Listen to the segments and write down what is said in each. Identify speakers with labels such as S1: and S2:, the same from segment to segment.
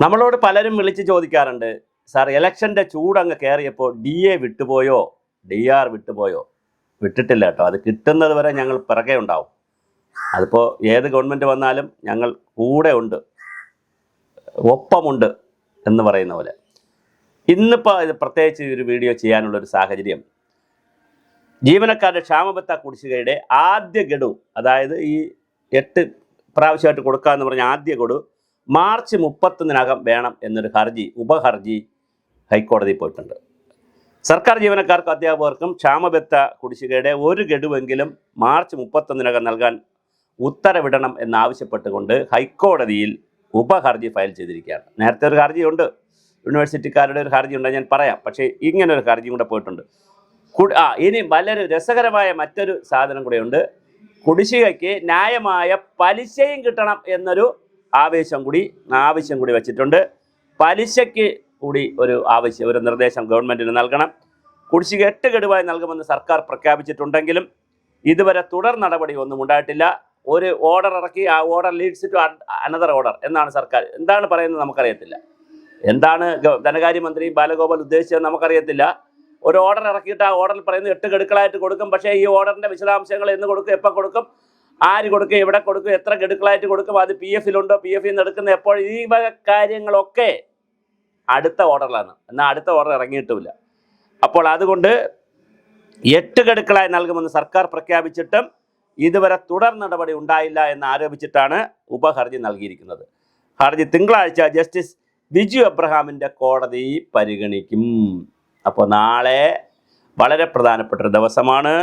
S1: നമ്മളോട് പലരും വിളിച്ച് ചോദിക്കാറുണ്ട്, സാർ ഇലക്ഷൻ്റെ ചൂടങ്ങ് കയറിയപ്പോൾ DA വിട്ടുപോയോ, DR വിട്ടുപോയോ? വിട്ടിട്ടില്ല കേട്ടോ. അത് കിട്ടുന്നത് വരെ ഞങ്ങൾ പിറകെ ഉണ്ടാവും. അതിപ്പോൾ ഏത് ഗവൺമെൻറ് വന്നാലും ഞങ്ങൾ കൂടെ ഉണ്ട്, ഒപ്പമുണ്ട് എന്ന് പറയുന്ന പോലെ. ഇന്നിപ്പോൾ ഇത് പ്രത്യേകിച്ച് ഒരു വീഡിയോ ചെയ്യാനുള്ളൊരു സാഹചര്യം, ജീവനക്കാരുടെ ക്ഷാമബത്ത കുടിശ്ശികയുടെ ആദ്യ ഗഡു, അതായത് ഈ 8 പ്രാവശ്യമായിട്ട് കൊടുക്കാമെന്ന് പറഞ്ഞ ആദ്യ ഗഡു മാർച്ച് 31-നകം വേണം എന്നൊരു ഉപഹർജി ഹൈക്കോടതിയിൽ പോയിട്ടുണ്ട്. സർക്കാർ ജീവനക്കാർക്കും അധ്യാപകർക്കും ക്ഷാമബത്ത കുടിശ്ശികയുടെ ഒരു ഗഡുവെങ്കിലും മാർച്ച് 31-നകം നൽകാൻ ഉത്തരവിടണം എന്നാവശ്യപ്പെട്ടുകൊണ്ട് ഹൈക്കോടതിയിൽ ഉപഹർജി ഫയൽ ചെയ്തിരിക്കുകയാണ്. നേരത്തെ ഒരു ഹർജിയുണ്ട്, യൂണിവേഴ്സിറ്റിക്കാരുടെ ഒരു ഹർജി ഉണ്ട്, ഞാൻ പറയാം. പക്ഷേ ഇങ്ങനെ ഒരു ഹർജി കൂടെ പോയിട്ടുണ്ട്. ഇനി വളരെ രസകരമായ മറ്റൊരു സാധനം കൂടെയുണ്ട്. കുടിശ്ശികയ്ക്ക് ന്യായമായ പലിശയും കിട്ടണം എന്നൊരു ആവശ്യം കൂടി വച്ചിട്ടുണ്ട്. പലിശയ്ക്ക് കൂടി ഒരു നിർദ്ദേശം ഗവൺമെൻറ്റിന് നൽകണം. കുടിശ്ശിക 8 ഗഡുവായി നൽകുമെന്ന് സർക്കാർ പ്രഖ്യാപിച്ചിട്ടുണ്ടെങ്കിലും ഇതുവരെ തുടർ നടപടി ഒന്നും ഉണ്ടായിട്ടില്ല. ഒരു ഓർഡർ ഇറക്കി, ആ order leads to another order എന്നാണ് സർക്കാർ. എന്താണ് പറയുന്നത് നമുക്കറിയത്തില്ല. എന്താണ് ധനകാര്യമന്ത്രി ബാലഗോപാൽ ഉദ്ദേശിച്ചത് നമുക്കറിയത്തില്ല. ഒരു ഓർഡർ ഇറക്കിയിട്ട് ആ ഓർഡറിൽ പറയുന്നത് 8 ഗഡുക്കളായിട്ട് കൊടുക്കും. പക്ഷേ ഈ ഓർഡറിൻ്റെ വിശദാംശങ്ങൾ എന്ന് കൊടുക്കും, എപ്പോൾ കൊടുക്കും, ആര് കൊടുക്കും, എവിടെ കൊടുക്കും, എത്ര ഗഡുക്കളായിട്ട് കൊടുക്കും, അത് PF-ലുണ്ടോ, PF-ൽ നിന്ന് എടുക്കുന്ന എപ്പോൾ, ഈ വക കാര്യങ്ങളൊക്കെ അടുത്ത ഓർഡറിലാണ്. എന്നാൽ അടുത്ത ഓർഡർ ഇറങ്ങിയിട്ടുമില്ല. അപ്പോൾ അതുകൊണ്ട് 8 ഗഡുക്കളായി നൽകുമെന്ന് സർക്കാർ പ്രഖ്യാപിച്ചിട്ടും ഇതുവരെ തുടർ നടപടി ഉണ്ടായില്ല എന്ന് ആരോപിച്ചിട്ടാണ് ഉപഹർജി നൽകിയിരിക്കുന്നത്. ഹർജി തിങ്കളാഴ്ച ജസ്റ്റിസ് ബിജു എബ്രഹാമിൻ്റെ കോടതി പരിഗണിക്കും. അപ്പോൾ നാളെ വളരെ പ്രധാനപ്പെട്ട ഒരു ദിവസമാണ്.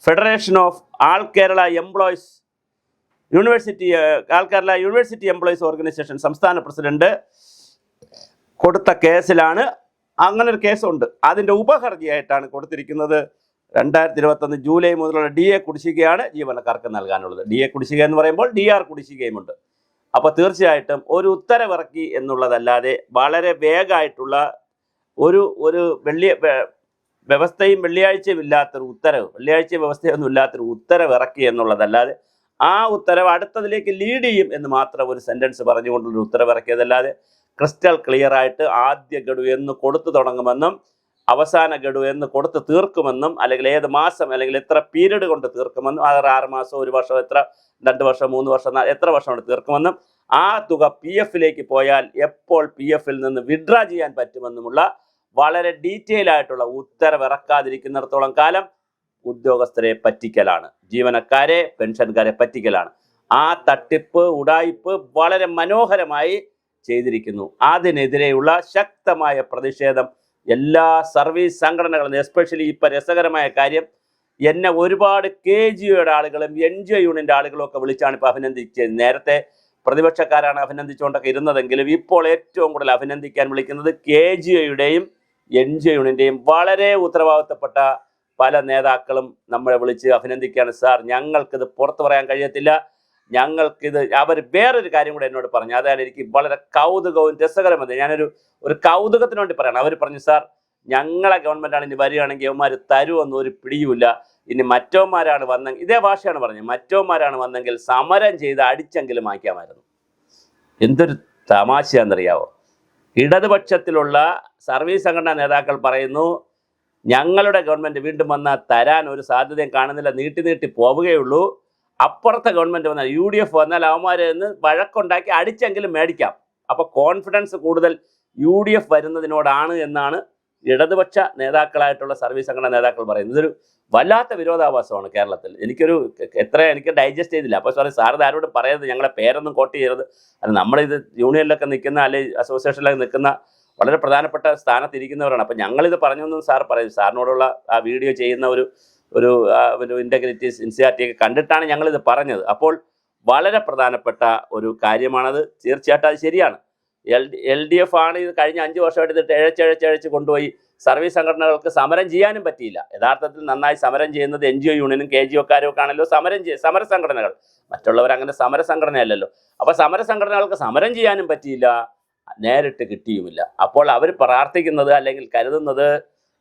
S1: Federation of all Kerala university employees organisation സംസ്ഥാന പ്രസിഡന്റ് കൊടുത്ത കേസിലാണ്. അങ്ങനെ ഒരു കേസുണ്ട്. അതിൻ്റെ ഉപഹർജിയായിട്ടാണ് കൊടുത്തിരിക്കുന്നത്. 2021 ജൂലൈ മുതലുള്ള DA കുടിശ്ശികയാണ് ജീവനക്കാർക്ക് നൽകാനുള്ളത്. DA കുടിശ്ശിക എന്ന് പറയുമ്പോൾ DR കുടിശ്ശികയുമുണ്ട്. അപ്പോൾ തീർച്ചയായിട്ടും ഒരു ഉത്തരവിറക്കി എന്നുള്ളതല്ലാതെ വളരെ വേഗമായിട്ടുള്ള ഒരു വ്യവസ്ഥയും വെള്ളിയാഴ്ചയും ഇല്ലാത്തൊരു ഉത്തരവ്, വെള്ളിയാഴ്ച വ്യവസ്ഥയൊന്നും ഇല്ലാത്തൊരു ഉത്തരവ് ഇറക്കി എന്നുള്ളതല്ലാതെ, ആ ഉത്തരവ് അടുത്തതിലേക്ക് ലീഡ് ചെയ്യും എന്ന് മാത്രം ഒരു സെൻറ്റൻസ് പറഞ്ഞുകൊണ്ടുള്ളൊരു ഉത്തരവ് ഇറക്കിയതല്ലാതെ ക്രിസ്റ്റൽ ക്ലിയർ ആയിട്ട് ആദ്യ ഗഡു എന്ന് കൊടുത്തു തുടങ്ങുമെന്നും അവസാന ഗഡു എന്ന് കൊടുത്ത് തീർക്കുമെന്നും, അല്ലെങ്കിൽ ഏത് മാസം അല്ലെങ്കിൽ എത്ര പീരീഡ് കൊണ്ട് തീർക്കുമെന്നും, അത് 6 മാസം, 1 വർഷം, 2 വർഷം, 3 വർഷം, എത്ര വർഷം കൊണ്ട് തീർക്കുമെന്നും, ആ തുക PF-ലേക്ക് പോയാൽ എപ്പോൾ PF-ൽ നിന്ന് വിഡ്രാ ചെയ്യാൻ പറ്റുമെന്നുമുള്ള വളരെ ഡീറ്റെയിൽ ആയിട്ടുള്ള ഉത്തരവ് ഇറക്കാതിരിക്കുന്നിടത്തോളം കാലം ഉദ്യോഗസ്ഥരെ പറ്റിക്കലാണ്, ജീവനക്കാരെ, പെൻഷൻകാരെ പറ്റിക്കലാണ്. ആ തട്ടിപ്പ്, ഉഡായിപ്പ് വളരെ മനോഹരമായി ചെയ്തിരിക്കുന്നു. അതിനെതിരെയുള്ള ശക്തമായ പ്രതിഷേധം എല്ലാ സർവീസ് സംഘടനകളും, എസ്പെഷ്യലി ഇപ്പം രസകരമായ കാര്യം, എന്നെ ഒരുപാട് KGOയുടെ ആളുകളും NGO യൂണിയൻ്റെ ആളുകളും ഒക്കെ വിളിച്ചാണ് ഇപ്പോൾ അഭിനന്ദിച്ചത്. നേരത്തെ പ്രതിപക്ഷക്കാരാണ് അഭിനന്ദിച്ചുകൊണ്ടൊക്കെ ഇരുന്നതെങ്കിലും ഇപ്പോൾ ഏറ്റവും കൂടുതൽ അഭിനന്ദിക്കാൻ വിളിക്കുന്നത് KGOയുടെയും NGO യൂണിയൻ്റെയും വളരെ ഉത്തരവാദിത്തപ്പെട്ട പല നേതാക്കളും നമ്മളെ വിളിച്ച് അഭിനന്ദിക്കുകയാണ്. സാർ, ഞങ്ങൾക്കിത് പുറത്തു പറയാൻ കഴിയത്തില്ല, ഞങ്ങൾക്കിത്. അവർ വേറൊരു കാര്യം കൂടെ എന്നോട് പറഞ്ഞു, അതാണ് എനിക്ക് വളരെ കൗതുകവും രസകരമത്. ഞാനൊരു കൗതുകത്തിന് വേണ്ടി പറയണം. അവർ പറഞ്ഞു, സാർ, ഞങ്ങളെ ഗവൺമെൻറ്റാണ് ഇനി വരികയാണെങ്കിൽ അവന്മാർ തരുമെന്നും ഒരു പിടിയുമില്ല, ഇനി മറ്റവന്മാരാണ് വന്നെങ്കിൽ, ഇതേ ഭാഷയാണ് പറഞ്ഞത്, മറ്റവന്മാരാണ് വന്നെങ്കിൽ സമരം ചെയ്ത് അടിച്ചെങ്കിലും മായ്ക്കാമായിരുന്നു. എന്തൊരു തമാശയാണെന്നറിയാവോ? ഇടതുപക്ഷത്തിലുള്ള സർവീസ് സംഘടനാ നേതാക്കൾ പറയുന്നു, ഞങ്ങളുടെ ഗവൺമെൻറ് വീണ്ടും വന്നാൽ തരാൻ ഒരു സാധ്യതയും കാണുന്നില്ല, നീട്ടി പോവുകയുള്ളൂ. അപ്പുറത്തെ ഗവൺമെൻറ് വന്നാൽ, UDF വന്നാൽ അവന്മാരെ നിന്ന് വഴക്കുണ്ടാക്കി അടിച്ചെങ്കിലും മേടിക്കാം. അപ്പോൾ കോൺഫിഡൻസ് കൂടുതൽ UDF വരുന്നതിനോടാണ് എന്നാണ് ഇടതുപക്ഷ നേതാക്കളായിട്ടുള്ള സർവീസ് സംഘടനാ നേതാക്കൾ പറയുന്നത്. ഇതൊരു വല്ലാത്ത വിരോധാഭാസമാണ് കേരളത്തിൽ. എനിക്ക് ഡൈജസ്റ്റ് ചെയ്തില്ല. അപ്പോൾ സാർ ആരോടും പറയരുത്, ഞങ്ങളെ പേരൊന്നും കോട്ട് ചെയ്യരുത്. അത് നമ്മളിത് യൂണിയനിലൊക്കെ നിൽക്കുന്ന, അല്ലെങ്കിൽ അസോസിയേഷനിലൊക്കെ നിൽക്കുന്ന വളരെ പ്രധാനപ്പെട്ട സ്ഥാനത്തിരിക്കുന്നവരാണ്. അപ്പോൾ ഞങ്ങളിത് പറഞ്ഞൊന്നും സാർ പറയും. സാറിനോടുള്ള ആ വീഡിയോ ചെയ്യുന്ന ഒരു ഇൻറ്റഗ്രിറ്റി, സിൻസിയാരിറ്റിയൊക്കെ കണ്ടിട്ടാണ് ഞങ്ങളിത് പറഞ്ഞത്. അപ്പോൾ വളരെ പ്രധാനപ്പെട്ട ഒരു കാര്യമാണത്. തീർച്ചയായിട്ടും അത് ശരിയാണ്. LDF ആണ് ഇത് കഴിഞ്ഞ 5 വർഷമായിട്ട് ഇത് ഇഴച്ചഴച്ച് കൊണ്ടുപോയി. സർവീസ് സംഘടനകൾക്ക് സമരം ചെയ്യാനും പറ്റിയില്ല. യഥാർത്ഥത്തിൽ നന്നായി സമരം ചെയ്യുന്നത് NGO യൂണിയനും KGOക്കാരും ഒക്കെ ആണല്ലോ സമര സംഘടനകൾ. മറ്റുള്ളവരങ്ങനെ സമര സംഘടനയല്ലല്ലോ. അപ്പോൾ സമര സംഘടനകൾക്ക് സമരം ചെയ്യാനും പറ്റിയില്ല, നേരിട്ട് കിട്ടിയുമില്ല. അപ്പോൾ അവർ പ്രാർത്ഥിക്കുന്നത് അല്ലെങ്കിൽ കരുതുന്നത്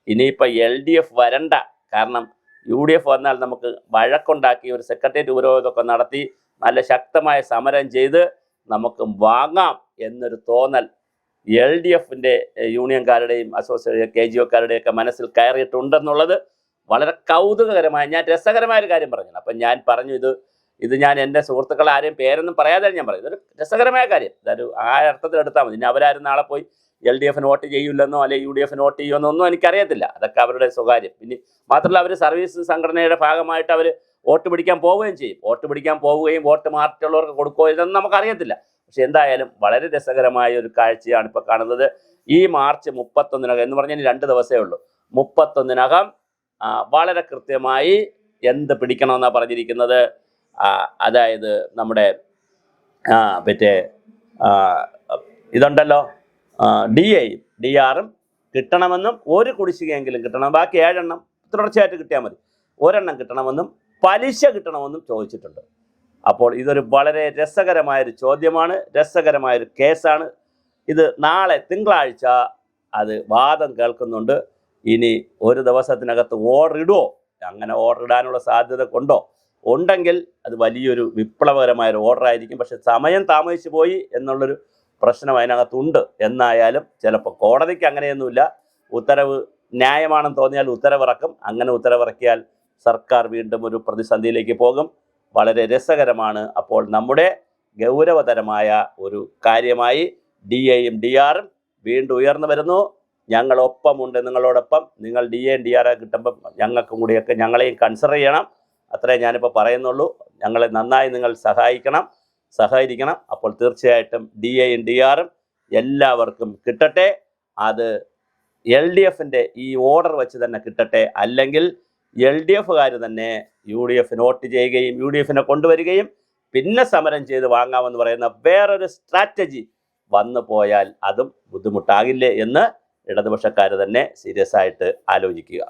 S1: ഇനിയിപ്പോൾ LDF വരണ്ട, കാരണം UDF വന്നാൽ നമുക്ക് വഴക്കുണ്ടാക്കി ഒരു സെക്രട്ടേറിയറ്റ് ഉപരോധമൊക്കെ നടത്തി നല്ല ശക്തമായ സമരം ചെയ്ത് നമുക്ക് വാങ്ങാം എന്നൊരു തോന്നൽ LDFിൻ്റെ യൂണിയൻകാരുടെയും അസോസിയേഷൻ KGOക്കാരുടെയൊക്കെ മനസ്സിൽ കയറിയിട്ടുണ്ടെന്നുള്ളത് വളരെ കൗതുകകരമായ, ഞാൻ രസകരമായ ഒരു കാര്യം പറഞ്ഞു. അപ്പം ഞാൻ പറഞ്ഞു ഇത് ഞാൻ എൻ്റെ സുഹൃത്തുക്കൾ ആരെയും പേരൊന്നും പറയാതെ ഞാൻ പറയും, ഇതൊരു രസകരമായ കാര്യം, അതൊരു ആ അർത്ഥത്തിൽ എടുത്താൽ മതി. ഇനി അവരാരും നാളെ പോയി LDFന് വോട്ട് ചെയ്യില്ലെന്നോ അല്ലെങ്കിൽ UDFന് വോട്ട് ചെയ്യുമെന്നോ ഒന്നും എനിക്കറിയത്തില്ല, അതൊക്കെ അവരുടെ സ്വകാര്യം. പിന്നെ മാത്രമല്ല അവർ സർവീസ് സംഘടനയുടെ ഭാഗമായിട്ട് അവർ വോട്ട് പിടിക്കാൻ പോവുകയും ചെയ്യും. വോട്ട് പിടിക്കാൻ പോവുകയും വോട്ട് മറ്റുള്ളവർക്ക് കൊടുക്കുകയോ ഇതൊന്നും നമുക്കറിയത്തില്ല. പക്ഷെ എന്തായാലും വളരെ രസകരമായ ഒരു കാഴ്ചയാണ് ഇപ്പോൾ കാണുന്നത്. ഈ മാർച്ച് 31 എന്ന് പറഞ്ഞാൽ 2 ദിവസമേ ഉള്ളൂ. 31 വളരെ കൃത്യമായി എന്ത് പിടിക്കണമെന്നാണ് പറഞ്ഞിരിക്കുന്നത്. അതായത് നമ്മുടെ മറ്റേ ഇതുണ്ടല്ലോ DAയും DR കിട്ടണമെന്നും, ഒരു കുടിശ്ശികയെങ്കിലും കിട്ടണം, ബാക്കി 7 എണ്ണം തുടർച്ചയായിട്ട് കിട്ടിയാൽ മതി, 1 എണ്ണം കിട്ടണമെന്നും പലിശ കിട്ടണമെന്നും ചോദിച്ചിട്ടുണ്ട്. അപ്പോൾ ഇതൊരു വളരെ രസകരമായൊരു ചോദ്യമാണ്, രസകരമായൊരു കേസാണ്. ഇത് നാളെ തിങ്കളാഴ്ച അത് വാദം കേൾക്കുന്നുണ്ട്. ഇനി ഒരു ദിവസത്തിനകത്ത് ഓർഡർ ഇടുമോ, അങ്ങനെ ഓർഡർ ഇടാനുള്ള സാധ്യത ഉണ്ടെങ്കിൽ അത് വലിയൊരു വിപ്ലവകരമായൊരു ഓർഡർ ആയിരിക്കും. പക്ഷെ സമയം താമസിച്ചു പോയി എന്നുള്ളൊരു പ്രശ്നം അതിനകത്തുണ്ട്. എന്നായാലും ചിലപ്പോൾ കോടതിക്ക് അങ്ങനെയൊന്നുമില്ല, ഉത്തരവ് ന്യായമാണെന്ന് തോന്നിയാൽ ഉത്തരവിറക്കും. അങ്ങനെ ഉത്തരവിറക്കിയാൽ സർക്കാർ വീണ്ടും ഒരു പ്രതിസന്ധിയിലേക്ക് പോകും. വളരെ രസകരമാണ്. അപ്പോൾ നമ്മുടെ ഗൗരവതരമായ ഒരു കാര്യമായി DAയും DRും വീണ്ടും ഉയർന്നു വരുന്നു. ഞങ്ങളൊപ്പമുണ്ട്, നിങ്ങളോടൊപ്പം. നിങ്ങൾ DAയും DR കിട്ടുമ്പം ഞങ്ങൾക്കും കൂടിയൊക്കെ ഞങ്ങളെയും കൺസിഡർ ചെയ്യണം. അത്രേ ഞാനിപ്പോൾ പറയുന്നുള്ളൂ. ഞങ്ങളെ നന്നായി നിങ്ങൾ സഹകരിക്കണം. അപ്പോൾ തീർച്ചയായിട്ടും DAയും DRും എല്ലാവർക്കും കിട്ടട്ടെ. അത് LDFിൻ്റെ ഈ ഓർഡർ വെച്ച് തന്നെ കിട്ടട്ടെ. അല്ലെങ്കിൽ LDFുകാർ തന്നെ UDFന് വോട്ട് ചെയ്യുകയും UDFനെ കൊണ്ടുവരികയും പിന്നെ സമരം ചെയ്ത് വാങ്ങാമെന്ന് പറയുന്ന വേറൊരു സ്ട്രാറ്റജി വന്നു പോയാൽ അതും ബുദ്ധിമുട്ടാകില്ലേ എന്ന് ഇടതുപക്ഷക്കാർ തന്നെ സീരിയസ് ആയിട്ട് ആലോചിക്കുക.